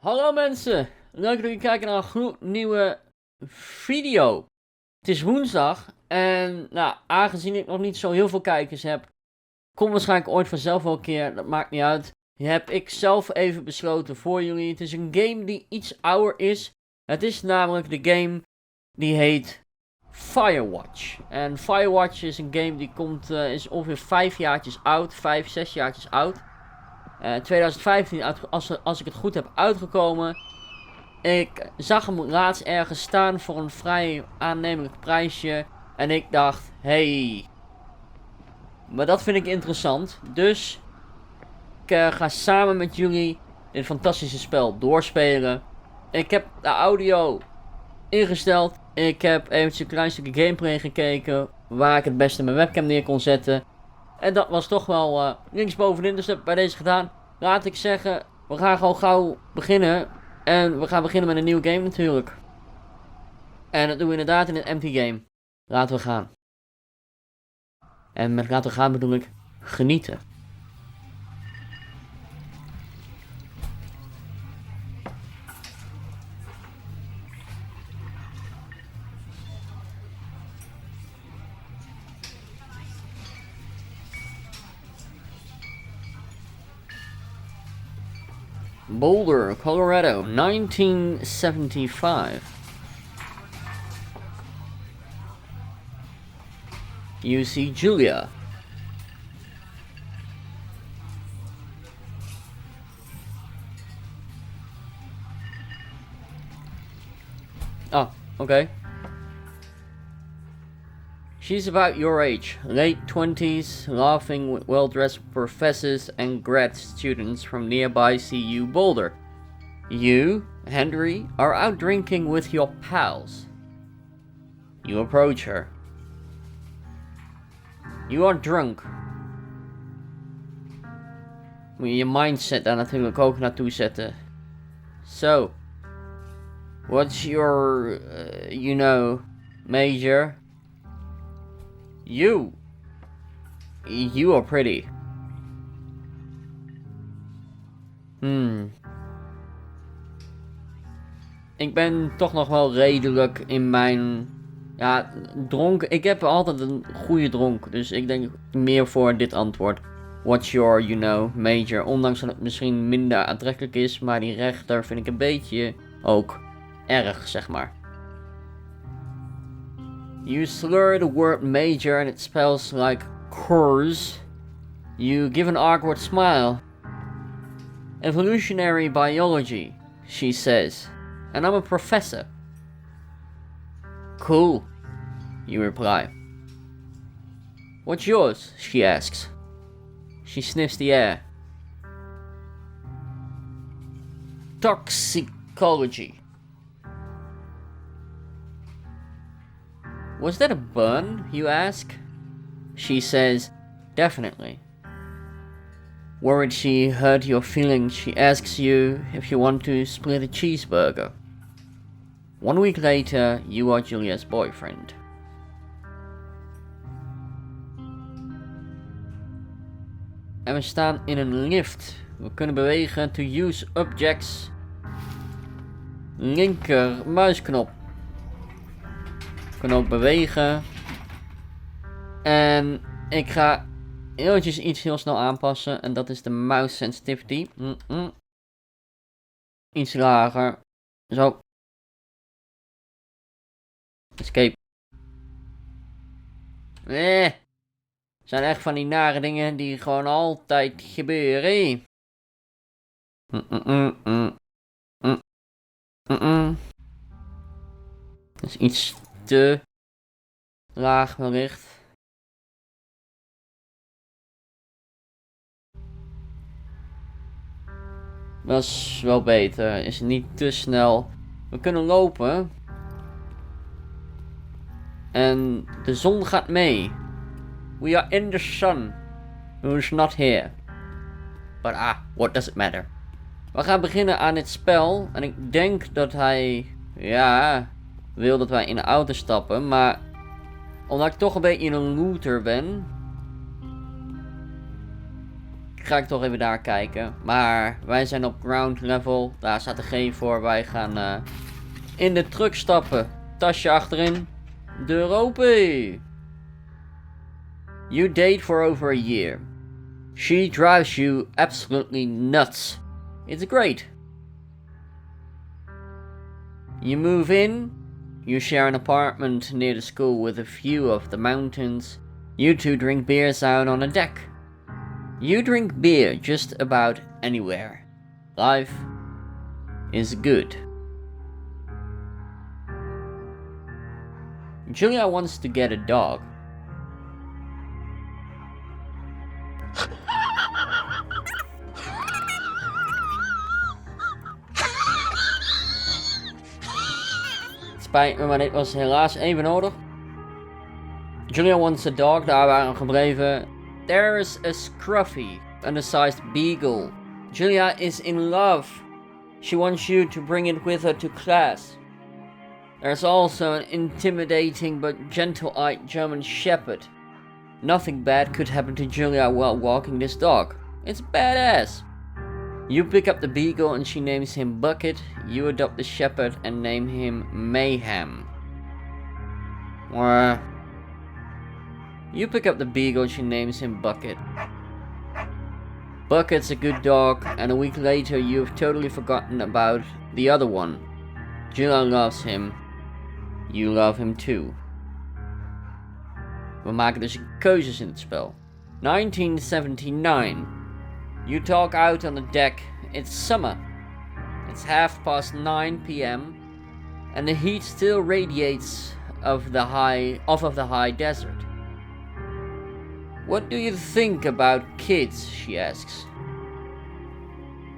Hallo mensen, leuk dat jullie kijken naar een gloednieuwe video. Het is woensdag en aangezien ik nog niet zo heel veel kijkers heb, komt waarschijnlijk ooit vanzelf wel een keer, dat maakt niet uit. Heb ik zelf even besloten voor jullie. Het is een game die iets ouder is. Het is namelijk de game die heet Firewatch. En Firewatch is een game die is ongeveer 5 jaartjes oud, 5, 6 jaartjes oud. 2015, als ik het goed heb, uitgekomen. Ik zag hem laatst ergens staan voor een vrij aannemelijk prijsje. En ik dacht, hey, maar dat vind ik interessant. Dus ik ga samen met jullie dit fantastische spel doorspelen. Ik heb de audio ingesteld. Ik heb eventjes een klein stukje gameplay gekeken waar ik het beste mijn webcam neer kon zetten. En dat was toch wel linksbovenin, dus dat heb ik bij deze gedaan. Laat ik zeggen, we gaan gewoon gauw beginnen. En we gaan beginnen met een nieuwe game natuurlijk. En dat doen we inderdaad in een empty game. Laten we gaan. En met laten we gaan bedoel ik genieten. Boulder, Colorado, 1975. You see Julia. Oh, okay. She's about your age, late 20s, laughing with well-dressed professors and grad students from nearby CU Boulder. You, Henry, are out drinking with your pals. You approach her. You are drunk. Moet je je mindset daar natuurlijk ook naartoe zetten. So, what's your, major? You are pretty. Ik ben toch nog wel redelijk in mijn, dronken. Ik heb altijd een goede dronk, dus ik denk meer voor dit antwoord. What's your, major? Ondanks dat het misschien minder aantrekkelijk is, maar die rechter vind ik een beetje ook erg, zeg maar. You slur the word major and it spells like curs. You give an awkward smile. Evolutionary biology, she says. And I'm a professor. Cool, you reply. What's yours? She asks. She sniffs the air. Toxicology. Was that a bun, you ask? She says, definitely. Worried she hurt your feelings, she asks you if you want to split a cheeseburger. 1 week later, you are Julia's boyfriend. En we staan in een lift. We kunnen bewegen to use objects. Linker muisknop. We kunnen ook bewegen. En ik ga eventjes iets heel snel aanpassen. En dat is de mouse sensitivity. Iets lager. Zo. Escape. Zijn echt van die nare dingen die gewoon altijd gebeuren. Dat is iets te laag wellicht. Dat is wel beter. Is niet te snel. We kunnen lopen. En de zon gaat mee. We are in the sun. Who's not here. But what does it matter? We gaan beginnen aan dit spel. En ik denk dat hij, wil dat wij in de auto stappen. Maar omdat ik toch een beetje een looter ben, ga ik toch even daar kijken. Maar wij zijn op ground level. Daar staat de G voor. Wij gaan in de truck stappen. Tasje achterin. Deur open. You date for over a year. She drives you absolutely nuts. It's great. You move in. You share an apartment near the school with a view of the mountains. You two drink beers out on a deck. You drink beer just about anywhere. Life is good. Julia wants to get a dog. Spijt me, maar dit was helaas even nodig. Julia wants a dog, daar waren gebleven. There's a scruffy, undersized beagle. Julia is in love. She wants you to bring it with her to class. There's also an intimidating but gentle-eyed German shepherd. Nothing bad could happen to Julia while walking this dog. It's badass. You pick up the beagle and she names him Bucket. You adopt the shepherd and name him Mayhem. You pick up the beagle and she names him Bucket. Bucket's a good dog, and a week later you've totally forgotten about the other one. Julia loves him. You love him too. We maken dus keuzes in het spel. 1979. You talk out on the deck. It's summer. It's 9:30 p.m. and the heat still radiates off of the high desert. What do you think about kids? She asks.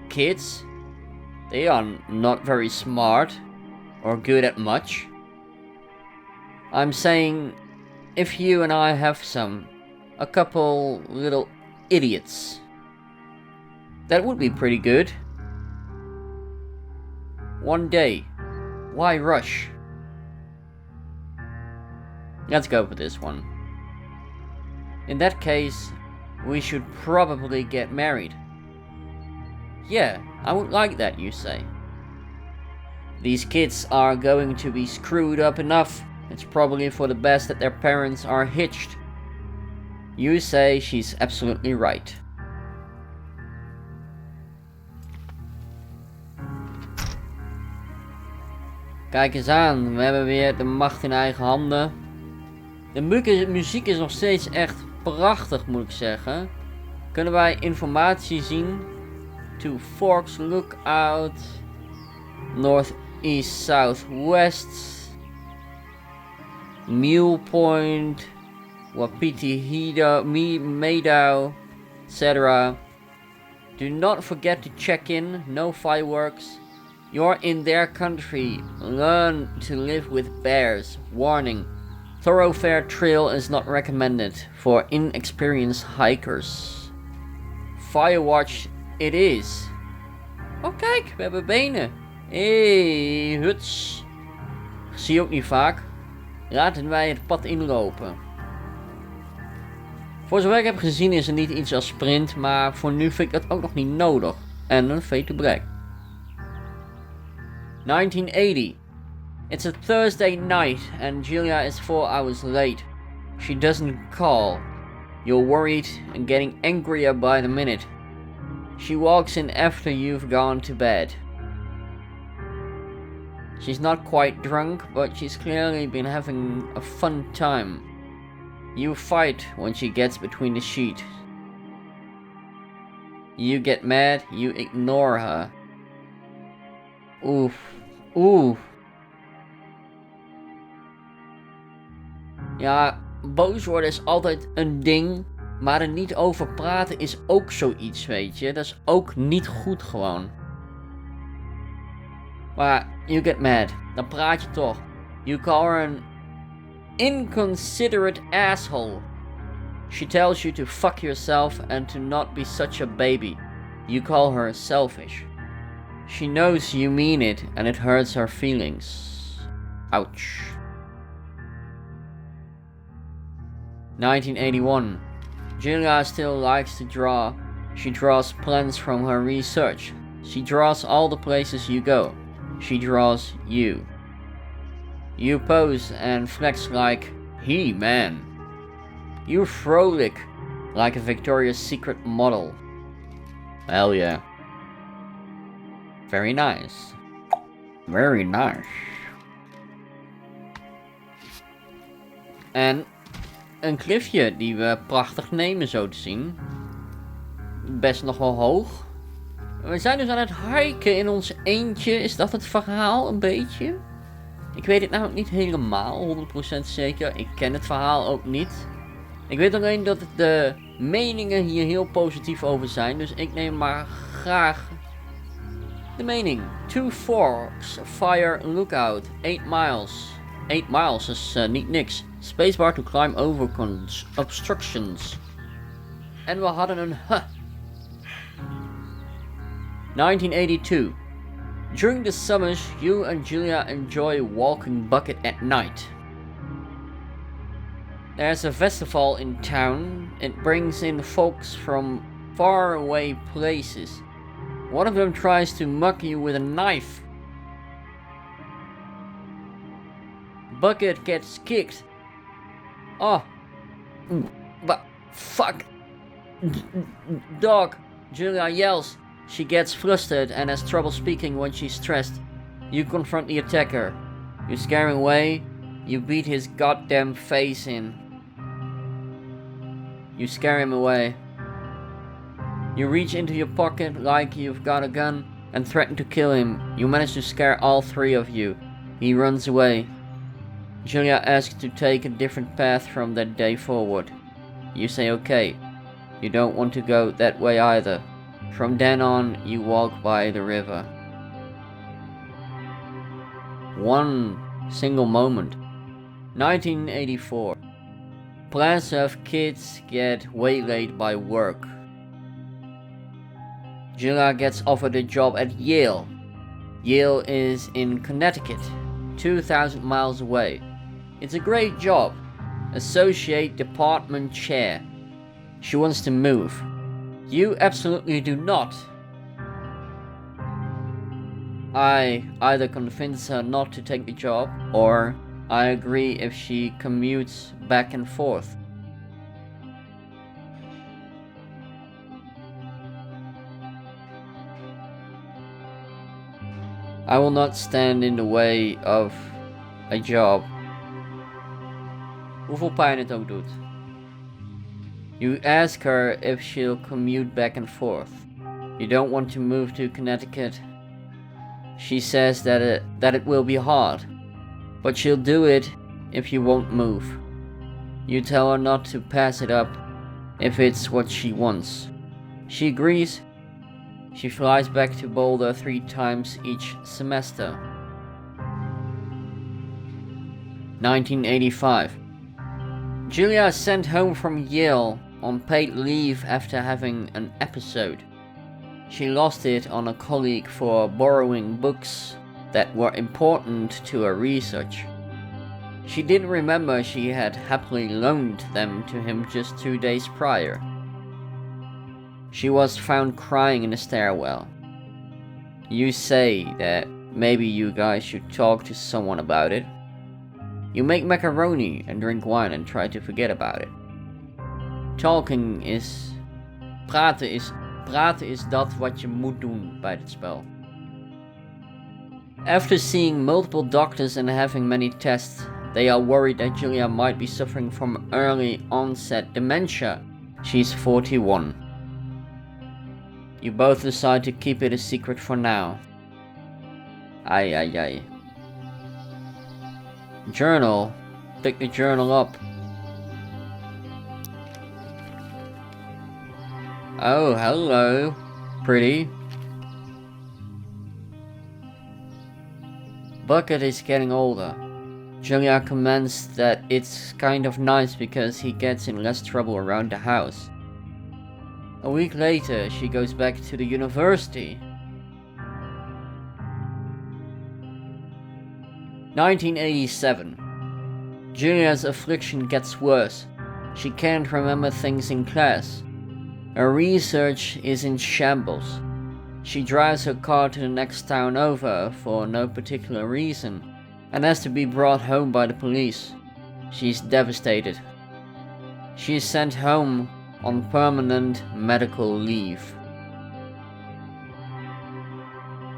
Kids? They are not very smart or good at much. I'm saying, if you and I have a couple little idiots, that would be pretty good. One day. Why rush? Let's go for this one. In that case, we should probably get married. Yeah, I would like that, you say. These kids are going to be screwed up enough. It's probably for the best that their parents are hitched. You say she's absolutely right. Kijk eens aan, we hebben weer de macht in eigen handen. De muziek is nog steeds echt prachtig, moet ik zeggen. Kunnen wij informatie zien? Two Forks Lookout. North, East, South, West. Mule Point. Wapiti Meadow, etc. Do not forget to check in. No fireworks. You're in their country. Learn to live with bears. Warning. Thoroughfare trail is not recommended for inexperienced hikers. Firewatch it is. Oh kijk, we hebben benen. Hey, huts. Zie je ook niet vaak. Laten wij het pad inlopen. Voor zover ik heb gezien is er niet iets als sprint, maar voor nu vind ik dat ook nog niet nodig. En een fade to black. 1980. It's a Thursday night and Julia is 4 hours late. She doesn't call. You're worried and getting angrier by the minute. She walks in after you've gone to bed. She's not quite drunk, but she's clearly been having a fun time. You fight when she gets between the sheets. You get mad, you ignore her. Oef. Oeh. Ja, boos worden is altijd een ding, maar er niet over praten is ook zoiets, weet je. Dat is ook niet goed gewoon. Maar, you get mad. Dan praat je toch. You call her an inconsiderate asshole. She tells you to fuck yourself and to not be such a baby. You call her selfish. She knows you mean it and it hurts her feelings. Ouch. 1981. Julia still likes to draw. She draws plans from her research. She draws all the places you go. She draws you. You pose and flex like He-Man. You frolic like a Victoria's Secret model. Hell yeah. Very nice. Very nice. En een cliffje die we prachtig nemen zo te zien. Best nog wel hoog. We zijn dus aan het hiken in ons eentje. Is dat het verhaal een beetje? Ik weet het namelijk niet helemaal, 100% zeker. Ik ken het verhaal ook niet. Ik weet alleen dat de meningen hier heel positief over zijn. Dus ik neem maar graag de mening. 2 forks, fire, lookout, 8 miles. 8 miles is niet niks. Spacebar to climb over obstructions. En we hadden een 1982. During the summers, you and Julia enjoy walking Bucket at night. There's a festival in town. It brings in folks from faraway places. One of them tries to mug you with a knife. Bucket gets kicked. Oh. But fuck. Dog. Julia yells. She gets flustered and has trouble speaking when she's stressed. You confront the attacker. You scare him away. You beat his goddamn face in. You scare him away. You reach into your pocket like you've got a gun and threaten to kill him. You manage to scare all 3 of you. He runs away. Julia asks to take a different path from that day forward. You say okay. You don't want to go that way either. From then on, you walk by the river. One single moment. 1984. Plans to have kids get waylaid by work. Julia gets offered a job at Yale. Yale is in Connecticut, 2,000 miles away. It's a great job. Associate department chair. She wants to move. You absolutely do not. I either convince her not to take the job, or I agree if she commutes back and forth. I will not stand in the way of a job. Hoeveel pijn het ook doet. You ask her if she'll commute back and forth. You don't want to move to Connecticut. She says that it will be hard, but she'll do it if you won't move. You tell her not to pass it up if it's what she wants. She agrees. She flies back to Boulder 3 times each semester. 1985. Julia is sent home from Yale on paid leave after having an episode. She lost it on a colleague for borrowing books that were important to her research. She didn't remember she had happily loaned them to him just 2 days prior. She was found crying in the stairwell. You say that maybe you guys should talk to someone about it. You make macaroni and drink wine and try to forget about it. Praten is dat wat je moet doen bij dit spel. After seeing multiple doctors and having many tests, they are worried that Julia might be suffering from early onset dementia. She's 41. You both decide to keep it a secret for now. Ai. Journal. Pick the journal up. Oh, hello. Pretty. Bucket is getting older. Julia comments that it's kind of nice because he gets in less trouble around the house. A week later, she goes back to the university. 1987. Julia's affliction gets worse. She can't remember things in class. Her research is in shambles. She drives her car to the next town over for no particular reason and has to be brought home by the police. She's devastated. She is sent home on permanent medical leave.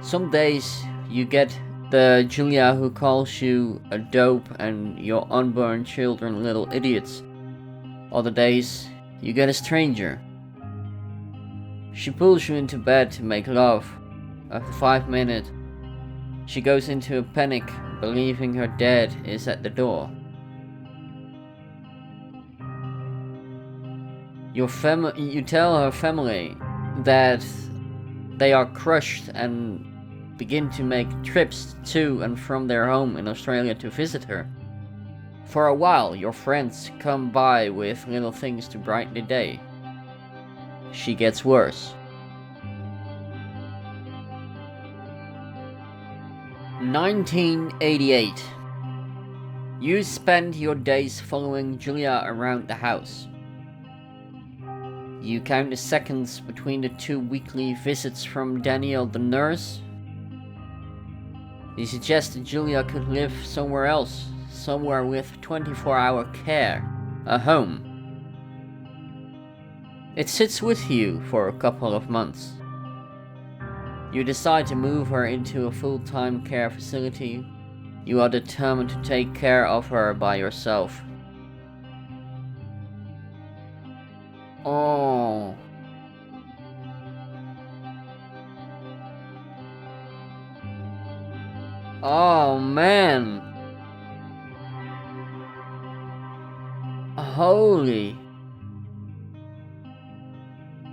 Some days you get the Julia who calls you a dope and your unborn children little idiots. Other days you get a stranger. She pulls you into bed to make love. After 5 minutes, she goes into a panic, believing her dad is at the door. You tell her family that they are crushed and begin to make trips to and from their home in Australia to visit her. For a while, your friends come by with little things to brighten the day. She gets worse. 1988. You spend your days following Julia around the house. You count the seconds between the 2 weekly visits from Danielle the nurse. You suggest that Julia could live somewhere else, somewhere with 24-hour care, a home. It sits with you for a couple of months. You decide to move her into a full-time care facility. You are determined to take care of her by yourself. Oh. Oh man. Holy.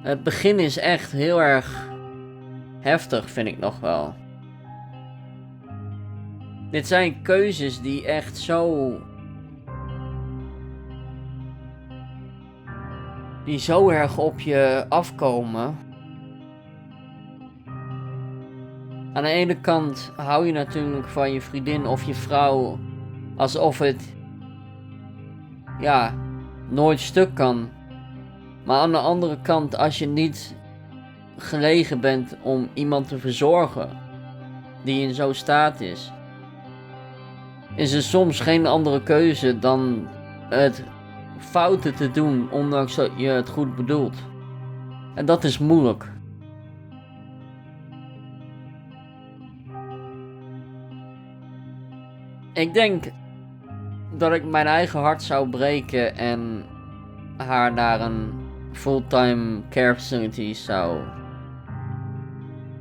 Het begin is echt heel erg heftig, vind ik nog wel. Dit zijn keuzes die echt die zo erg op je afkomen. Aan de ene kant hou je natuurlijk van je vriendin of je vrouw alsof het nooit stuk kan. Maar aan de andere kant, als je niet gelegen bent om iemand te verzorgen die in zo'n staat is er soms geen andere keuze dan het fouten te doen, ondanks dat je het goed bedoelt. En dat is moeilijk. Ik denk dat ik mijn eigen hart zou breken en haar naar een fulltime care facility zou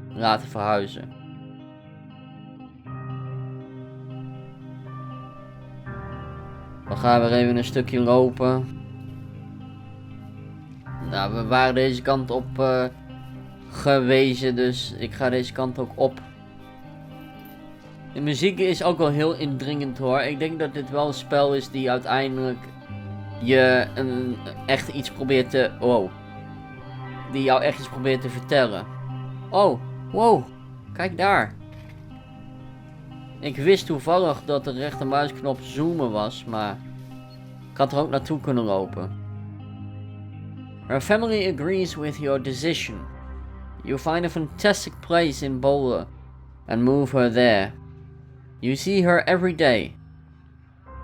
laten verhuizen. We gaan weer even een stukje lopen. Nou, we waren deze kant op gewezen, dus ik ga deze kant ook op. De muziek is ook wel heel indringend hoor. Ik denk dat dit wel een spel is die uiteindelijk je echt iets probeert te... Wow. Die jou echt iets probeert te vertellen. Oh, wow. Kijk daar. Ik wist toevallig dat de rechtermuisknop zoomen was, maar ik had er ook naartoe kunnen lopen. Her family agrees with your decision. You find a fantastic place in Boulder and move her there. You see her every day.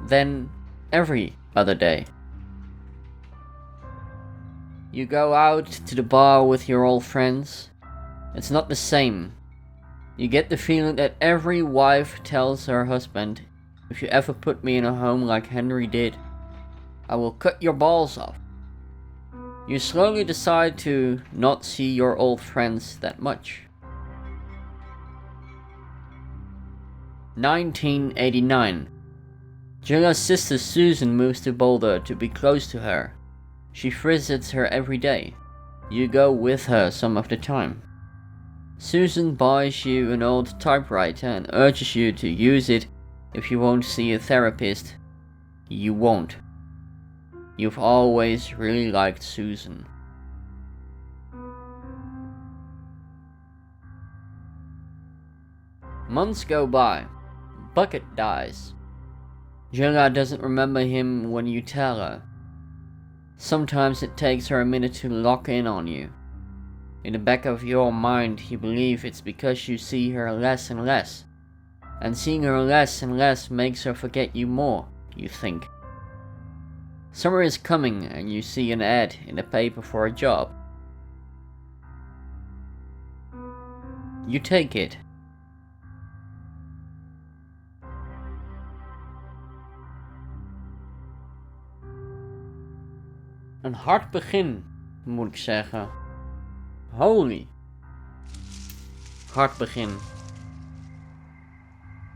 Then every other day. You go out to the bar with your old friends. It's not the same. You get the feeling that every wife tells her husband, if you ever put me in a home like Henry did, I will cut your balls off. You slowly decide to not see your old friends that much. 1989. Julia's sister Susan moves to Boulder to be close to her. She visits her every day. You go with her some of the time. Susan buys you an old typewriter and urges you to use it if you won't see a therapist. You won't. You've always really liked Susan. Months go by. Bucket dies. Julia doesn't remember him when you tell her. Sometimes it takes her a minute to lock in on you. In the back of your mind, you believe it's because you see her less and less. And seeing her less and less makes her forget you more, you think. Summer is coming and you see an ad in the paper for a job. You take it. Een hard begin, moet ik zeggen. Holy. Hard begin.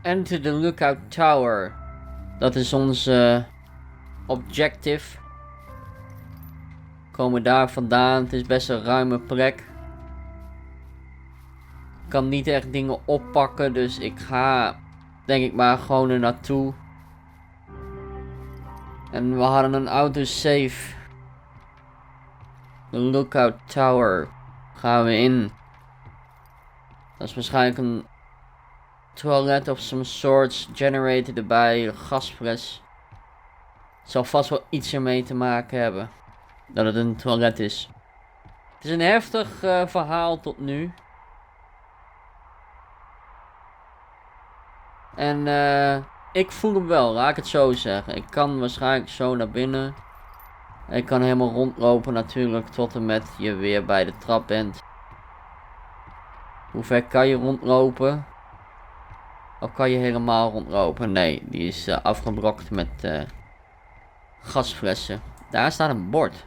Enter the lookout tower. Dat is onze objective. Komen daar vandaan. Het is best een ruime plek. Ik kan niet echt dingen oppakken, dus ik ga denk ik maar gewoon er naartoe. En we hadden een autosave. De lookout tower. Gaan we in. Dat is waarschijnlijk een toilet of some sorts. Generator erbij. Een gasfles. Het zal vast wel iets ermee te maken hebben. Dat het een toilet is. Het is een heftig verhaal tot nu. En ik voel hem wel, laat ik het zo zeggen. Ik kan waarschijnlijk zo naar binnen. Ik kan helemaal rondlopen natuurlijk tot en met je weer bij de trap bent. Hoe ver kan je rondlopen? Of kan je helemaal rondlopen? Nee, die is afgebrokt met gasflessen. Daar staat een bord.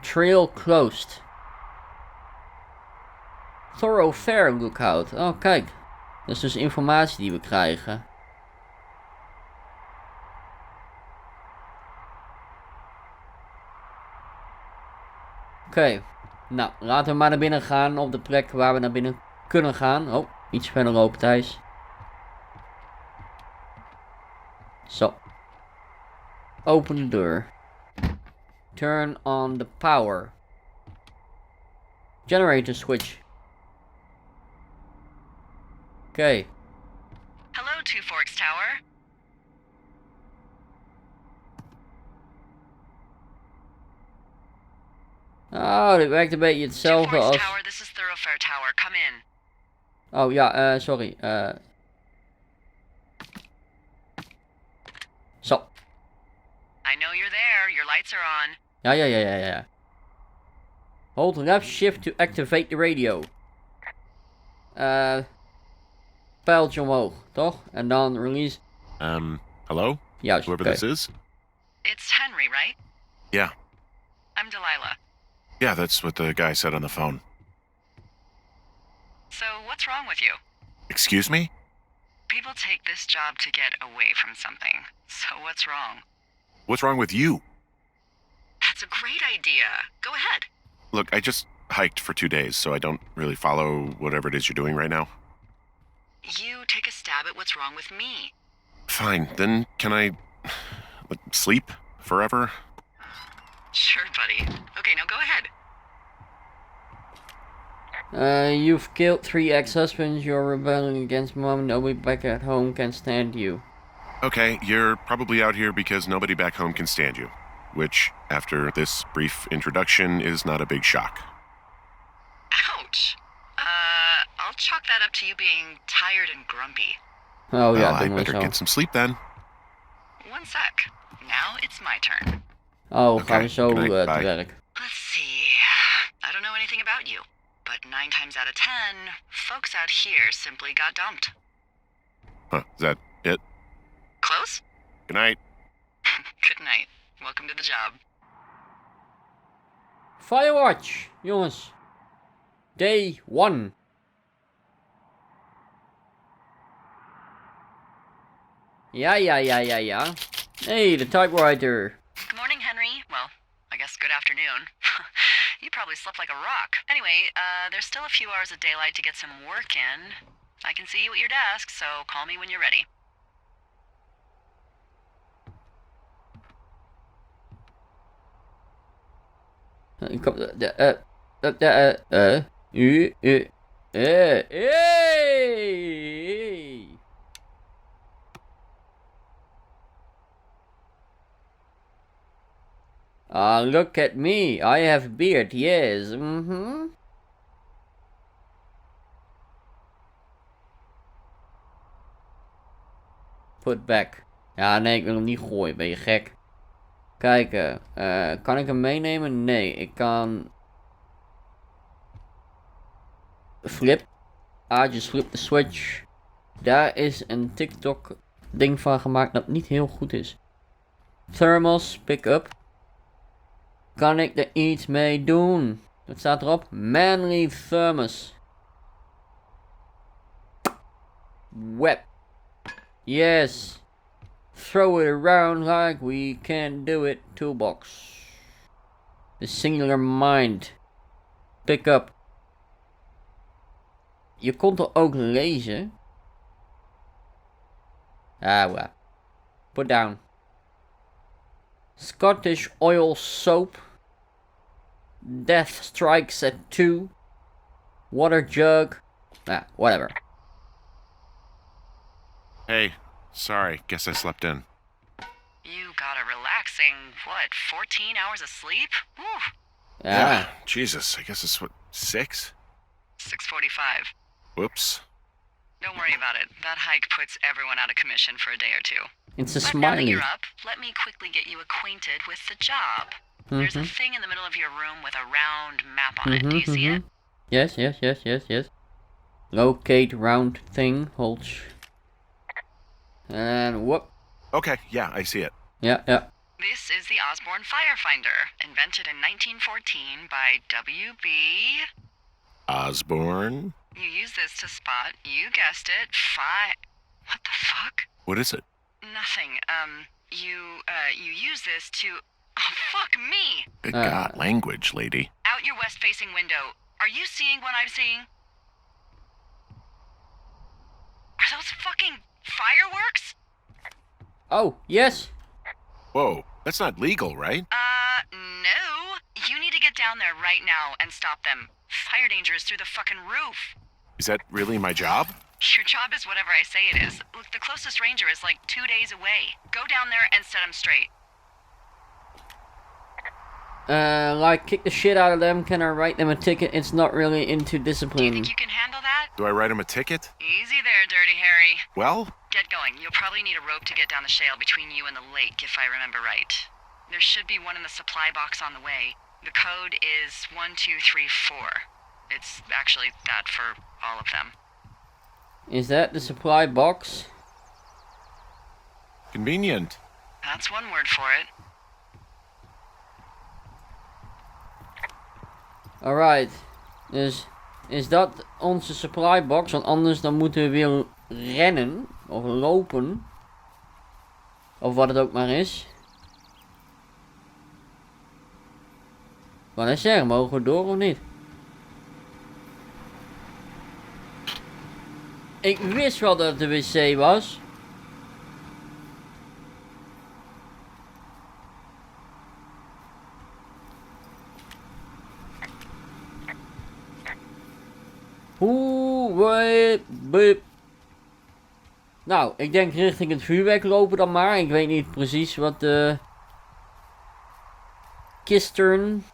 Trail closed. Thoroughfare lookout. Oh kijk, dat is dus informatie die we krijgen. Oké, nou laten we maar naar binnen gaan op de plek waar we naar binnen kunnen gaan. Oh, iets verder lopen Thijs. Zo. Open de deur. Turn on the power. Generator switch. Oké. Hello, Two Forks Tower. Oh, dit werkt een beetje hetzelfde Two Forks als... Tower, this is Thoroughfare Tower. Come in. Oh ja, sorry. Zo. I know you're there. Your lights are on. Ja. Hold left shift to activate the radio. Pijltje omhoog, toch? En dan release... Hello? Juist, Whoever okay. this is? It's Henry, right? Yeah. I'm Delilah. Yeah, that's what the guy said on the phone. So, what's wrong with you? Excuse me? People take this job to get away from something. So, what's wrong? What's wrong with you? That's a great idea. Go ahead. Look, I just hiked for 2 days, so I don't really follow whatever it is you're doing right now. You take a stab at what's wrong with me. Fine, then can I... sleep? Forever? Sure, buddy. Okay, now go ahead. You've killed 3 ex-husbands, you're rebelling against mom, nobody back at home can stand you. Okay, you're probably out here because nobody back home can stand you. Which, after this brief introduction, is not a big shock. Ouch. I'll chalk that up to you being tired and grumpy. Oh ja, I doen we better zo. get some sleep then. One sec. Now it's my turn. Oh, Okay, gaan we zo good night, te bye. werk. Let's see. I don't know anything about you, but 9 times out of 10, folks out here simply got dumped. Huh, is that it? Close? Good night. Good night. Welcome to the job. Firewatch, jongens. Day 1. Ja. Hey, the typewriter. Good morning, Henry. Well, I guess good afternoon. You probably slept like a rock. Anyway, there's still a few hours of daylight to get some work in. I can see you at your desk, so call me when you're ready. Ik heb hey. Look at me. I have a beard. Yes. Put back. Ja, nee, ik wil hem niet gooien. Ben je gek? Kijken. Kan ik hem meenemen? Nee, ik kan... Flip. Just flip the switch. Daar is een TikTok ding van gemaakt dat niet heel goed is. Thermos, pick up. Kan ik er iets mee doen? Wat staat erop? Manly thermos. Web. Yes. Throw it around like we can do it. Toolbox. The singular mind. Pick up. Je kon er ook lezen. Well. Put down. Scottish oil soap. Death strikes at 2. Water jug. Whatever. Hey, sorry, guess I slept in. You got a relaxing, 14 hours of sleep? Woo. Yeah, Jesus, I guess it's 6? 6:45. Whoops. Don't worry about it. That hike puts everyone out of commission for a day or two. It's a But now that smiley. you're up, let me quickly get you acquainted with the job. There's a thing in the middle of your room with a round map on it. Do you see it? Yes. Locate round thing. Hold. And whoop. Okay, yeah, I see it. Yeah. This is the Osborne Firefinder, invented in 1914 by W.B. Osborne? You use this to spot, you guessed it, What the fuck? What is it? Nothing. You use this to... Oh, fuck me! Good God, language, lady. Out your west-facing window. Are you seeing what I'm seeing? Are those fucking fireworks? Oh, yes. Whoa, that's not legal, right? No. You need to get down there right now and stop them. Fire danger is through the fucking roof. Is that really my job? Your job is whatever I say it is. Look, the closest ranger is like 2 days away. Go down there and set them straight. Like kick the shit out of them. Can I write them a ticket? It's not really into Do you discipline. think you can handle that? Do I write him a ticket? Easy there, Dirty Harry. Well, Get going. You'll probably need a rope to get down the shale between you and the lake, if I remember right. There should be one in the supply box on the way. The code is 1234. It's actually that for all of them. Is that the supply box? convenient. That's one word for it. Alright. Dus is dat onze supply box? Want anders dan moeten we weer rennen. Of lopen. Of wat het ook maar is. Wat is zeggen? Mogen we door of niet? Ik wist wel dat het de wc was. Nou, ik denk richting het vuurwerk lopen dan maar. Ik weet niet precies wat de kistern.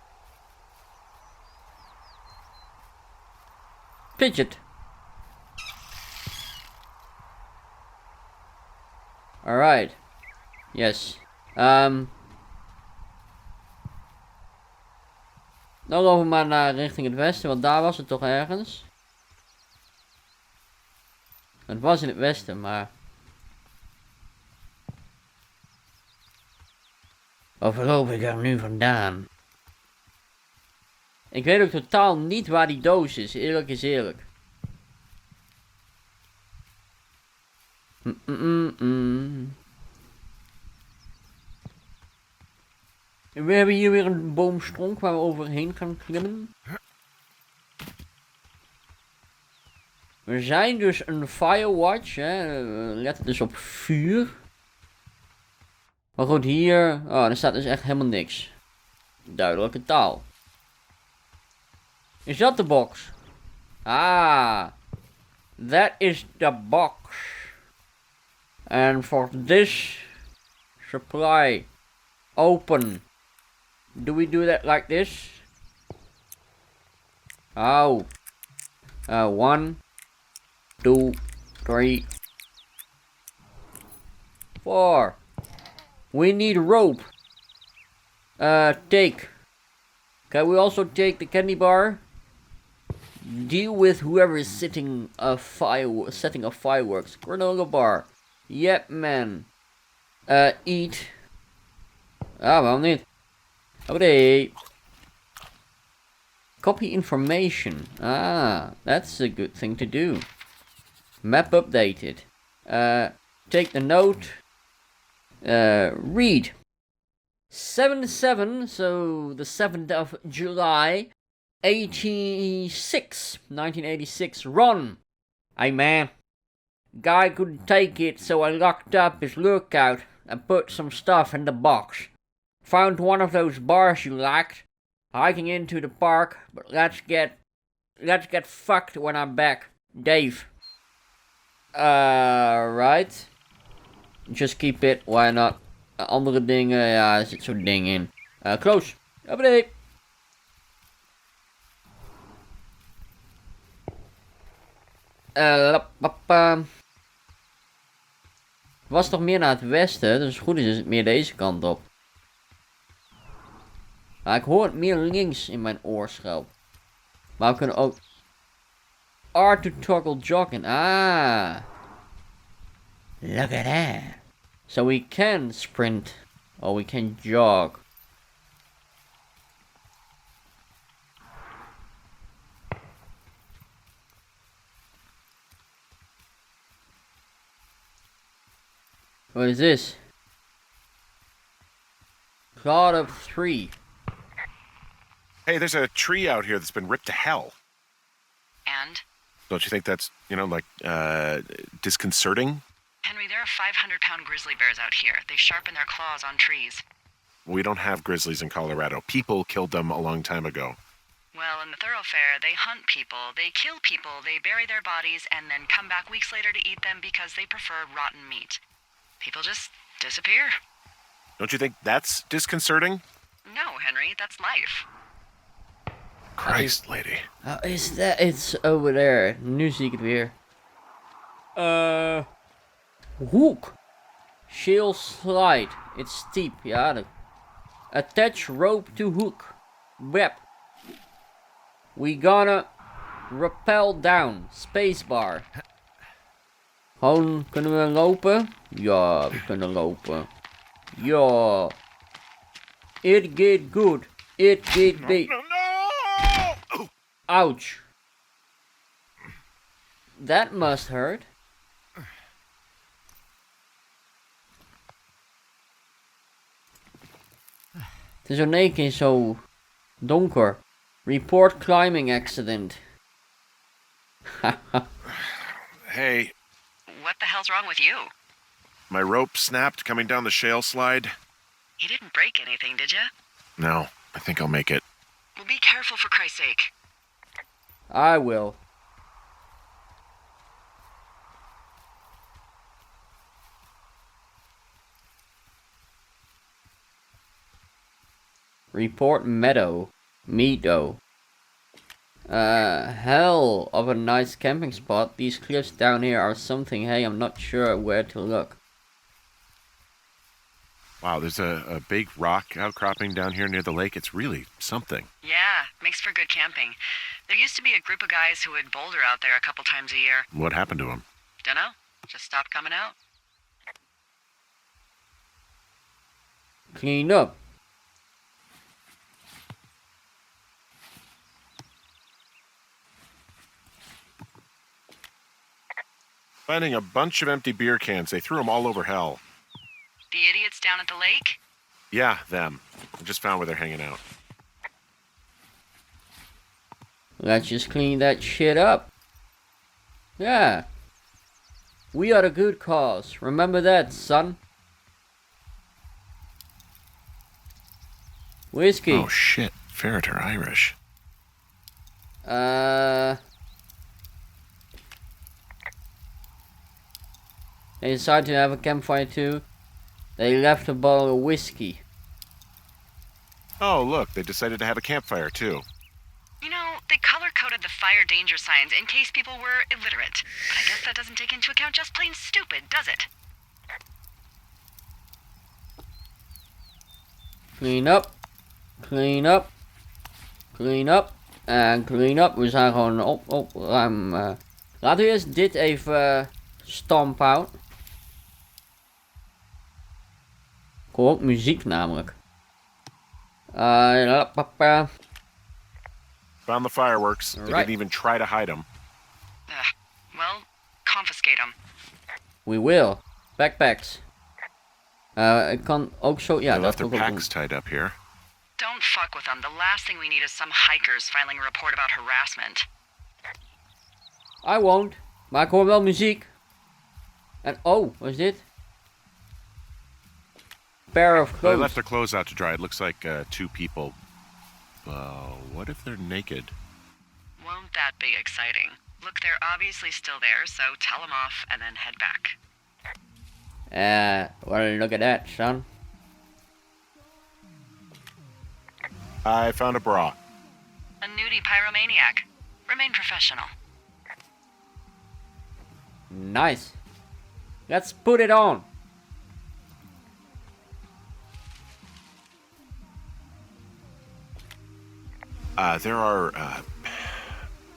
Fidget. Alright. Yes. Dan lopen we maar naar richting het westen, want daar was het toch ergens. Het was in het westen, maar... Of loop ik er nu vandaan? Ik weet ook totaal niet waar die doos is, eerlijk is eerlijk. We hebben hier weer een boomstronk waar we overheen gaan klimmen. We zijn dus een Firewatch, hè. Let dus op vuur. Maar goed, hier... Oh, er staat dus echt helemaal niks. Duidelijke taal. Is dat de box? Ah. That is the box. And for this supply, open Do we do that like this? Oh. 1, 2, 3, 4. We need rope. Take. Can we also take the candy bar? Deal with whoever is setting a fireworks. Granola bar. Yep, man. Eat. Waarom niet? Oké. Copy information. That's a good thing to do. Map updated. Take the note. Read. 7/7, so the 7th of July, 1986. Run. Hey man. Guy couldn't take it, so I locked up his lookout and put some stuff in the box. Found one of those bars you liked. Hiking into the park, but let's get fucked when I'm back. Dave. Right. Just keep it, why not? Andere dingen, ja, er zit zo'n ding in. Close. Update. Was toch meer naar het westen, dus goed is het meer deze kant op. Maar ik hoor het meer links in mijn oorschelp. Maar we kunnen ook... R to toggle jogging. Look at that. So we can sprint. Or we can jog. What is this? God of 3. Hey, there's a tree out here that's been ripped to hell. And? Don't you think that's, disconcerting? Henry, there are 500-pound grizzly bears out here. They sharpen their claws on trees. We don't have grizzlies in Colorado. People killed them a long time ago. Well, in the thoroughfare, they hunt people, they kill people, they bury their bodies, and then come back weeks later to eat them because they prefer rotten meat. People just disappear. Don't you think that's disconcerting? No, Henry, that's life. Christ, lady. Is that... It's over there. Nu zie ik het weer. Hook. Shale slide. It's steep. Ja. Attach rope to hook. Web. We gonna rappel down. Spacebar. Gewoon, kunnen we lopen? Ja, we kunnen lopen. Ja. It get good. It get big. No! Ouch. That must hurt. Het is in één keer zo donker. Report climbing accident. Hey. What the hell's wrong with you? My rope snapped coming down the shale slide. You didn't break anything, did you? No, I think I'll make it. Well, be careful for Christ's sake. I will. Report meadow. Hell of a nice camping spot. These cliffs down here are something. Hey, I'm not sure where to look. Wow, there's a big rock outcropping down here near the lake. It's really something. Yeah, makes for good camping. There used to be a group of guys who would boulder out there a couple times a year. What happened to him? Dunno, just stopped coming out. Clean up. Finding a bunch of empty beer cans. They threw them all over hell. The idiots down at the lake? Yeah, them. I just found where they're hanging out. Let's just clean that shit up. Yeah. We are a good cause. Remember that, son. Whiskey. Oh shit, ferret are Irish. They decided to have a campfire too. They left a bottle of whiskey. Oh, look, they decided to have a campfire, too. You know, they color-coded the fire danger signs in case people were illiterate. But I guess that doesn't take into account just plain stupid, does it? Clean up. Clean up. Clean up. En clean up. We zijn gewoon op ruim. Laten we eerst dit even stamp out. Ik hoor ook muziek namelijk. Found the fireworks. They Right. didn't even try to hide them. Well, confiscate them. We will. Backpacks. Ik kan ook zo. Ja, They left dat their kan ik ook packs tied up here. Don't fuck with them. The last thing we need is some hikers filing a report about harassment. doen. I won't. Maar ik hoor wel muziek. En oh, wat is dit? Pair of They clothes. left their clothes out to dry. It looks like 2 people. What if they're naked? Won't that be exciting? Look, they're obviously still there, so tell them off and then head back. Well, look at that, son. I found a bra. A nudie pyromaniac. Remain professional. Nice. Let's put it on. There are,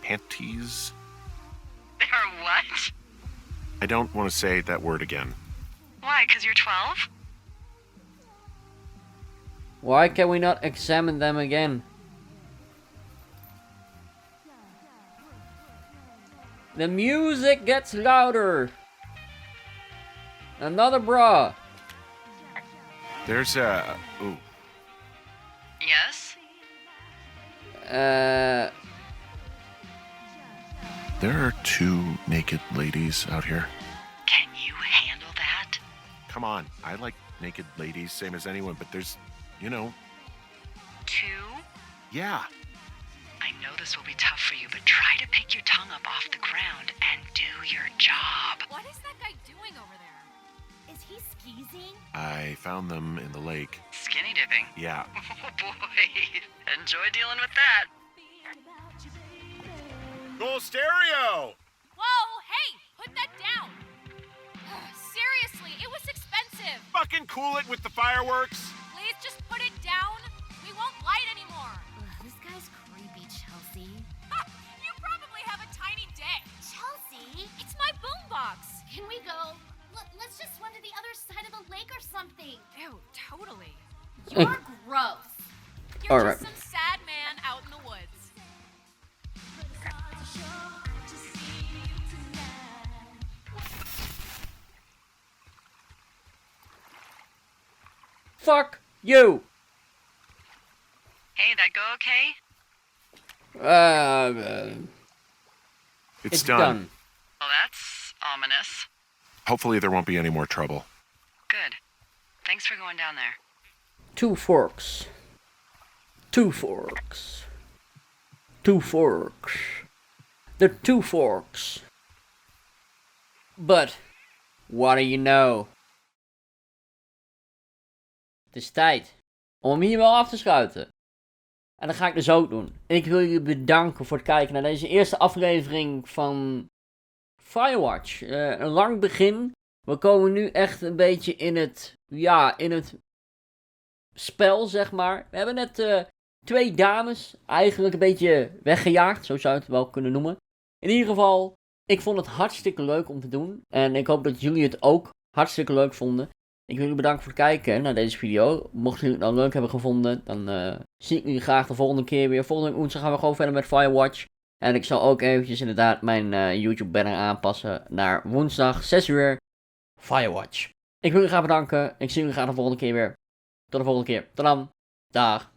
panties? There are what? I don't want to say that word again. Why, 'cause you're 12? Why can we not examine them again? The music gets louder. Another bra. There's ooh. Yes? There are 2 naked ladies out here. Can you handle that? Come on, I like naked ladies, same as anyone, but there's, 2? yeah. I know this will be tough for you, but try to pick your tongue up off the ground and do your job. What is that guy doing over there? Is he skeezing? I found them in the lake. Skinny dipping. Yeah. Oh boy. Enjoy dealing with that. Gold stereo! Whoa, hey, put that down. Seriously, it was expensive. Fucking cool it with the fireworks. Please just put it down. We won't light anymore. This guy's creepy, Chelsea. You probably have a tiny dick. Chelsea? It's my boombox. Can we go? Let's just run to the other side of the lake or something. Ew, totally. You're gross. You're All just right. some sad man out in the woods. Fuck you. Hey, that go okay? It's done. Well, that's ominous. Hopefully there won't be any more trouble. Good. Thanks for going down there. 2 forks. 2 forks. 2 forks. The 2 forks. But, what do you know? Het is tijd om hem hier wel af te sluiten. En dat ga ik dus ook doen. En ik wil jullie bedanken voor het kijken naar deze eerste aflevering van Firewatch. Een lang begin. We komen nu echt een beetje in het spel, zeg maar. We hebben net 2 dames eigenlijk een beetje weggejaagd. Zo zou je het wel kunnen noemen. In ieder geval, ik vond het hartstikke leuk om te doen. En ik hoop dat jullie het ook hartstikke leuk vonden. Ik wil jullie bedanken voor het kijken naar deze video. Mochten jullie het nou leuk hebben gevonden, dan zie ik jullie graag de volgende keer weer. Volgende woensdag gaan we gewoon verder met Firewatch. En ik zal ook eventjes inderdaad mijn YouTube banner aanpassen naar woensdag 6 uur Firewatch. Ik wil jullie graag bedanken. Ik zie jullie graag de volgende keer weer. Tot de volgende keer. Tot dan. Dag.